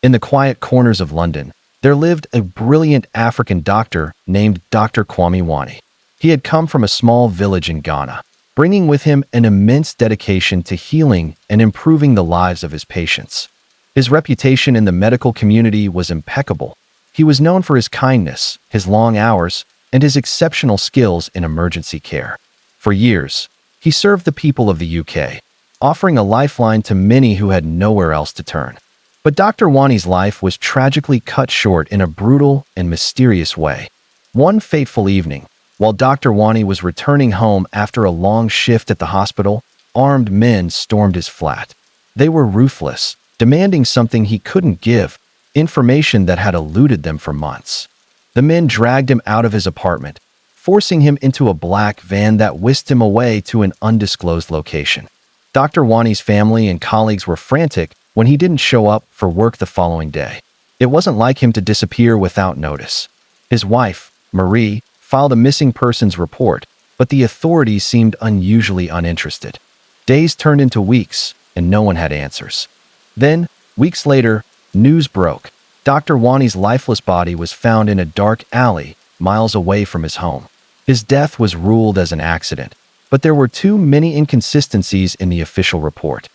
In the quiet corners of London, there lived a brilliant African doctor named Dr. Kwame Hwanie. He had come from a small village in Ghana, bringing with him an immense dedication to healing and improving the lives of his patients. His reputation in the medical community was impeccable. He was known for his kindness, his long hours, and his exceptional skills in emergency care. For years, he served the people of the UK, offering a lifeline to many who had nowhere else to turn. But Dr. Hwanie's life was tragically cut short in a brutal and mysterious way. One fateful evening, while Dr. Hwanie was returning home after a long shift at the hospital, armed men stormed his flat. They were ruthless, demanding something he couldn't give, information that had eluded them for months. The men dragged him out of his apartment, forcing him into a black van that whisked him away to an undisclosed location. Dr. Hwanie's family and colleagues were frantic when he didn't show up for work the following day. It wasn't like him to disappear without notice. His wife, Marie, filed a missing persons report, but the authorities seemed unusually uninterested. Days turned into weeks, and no one had answers. Then, weeks later, news broke. Dr. Hwanie's lifeless body was found in a dark alley, miles away from his home. His death was ruled as an accident, but there were too many inconsistencies in the official report.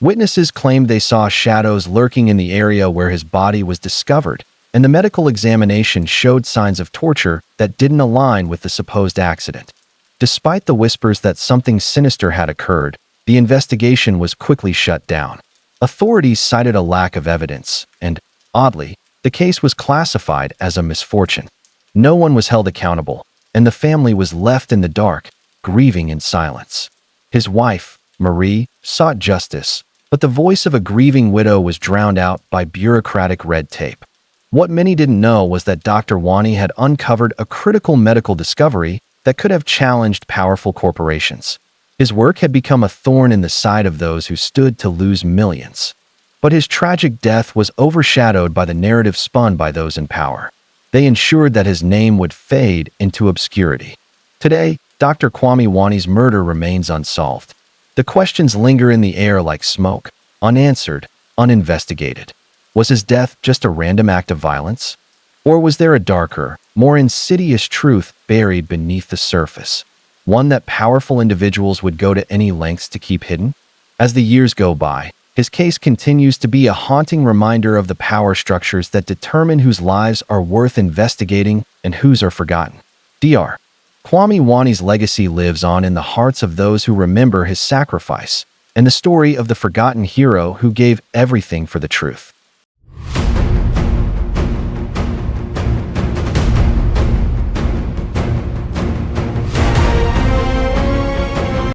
Witnesses claimed they saw shadows lurking in the area where his body was discovered, and the medical examination showed signs of torture that didn't align with the supposed accident. Despite the whispers that something sinister had occurred, the investigation was quickly shut down. Authorities cited a lack of evidence, and, oddly, the case was classified as a misfortune. No one was held accountable, and the family was left in the dark, grieving in silence. His wife, Marie, sought justice, but the voice of a grieving widow was drowned out by bureaucratic red tape. What many didn't know was that Dr. Hwanie had uncovered a critical medical discovery that could have challenged powerful corporations. His work had become a thorn in the side of those who stood to lose millions. But his tragic death was overshadowed by the narrative spun by those in power. They ensured that his name would fade into obscurity. Today, Dr. Kwame Hwanie's murder remains unsolved. The questions linger in the air like smoke, unanswered, uninvestigated. Was his death just a random act of violence? Or was there a darker, more insidious truth buried beneath the surface? One that powerful individuals would go to any lengths to keep hidden? As the years go by, his case continues to be a haunting reminder of the power structures that determine whose lives are worth investigating and whose are forgotten. Dr. Kwame Hwanie's legacy lives on in the hearts of those who remember his sacrifice, and the story of the forgotten hero who gave everything for the truth.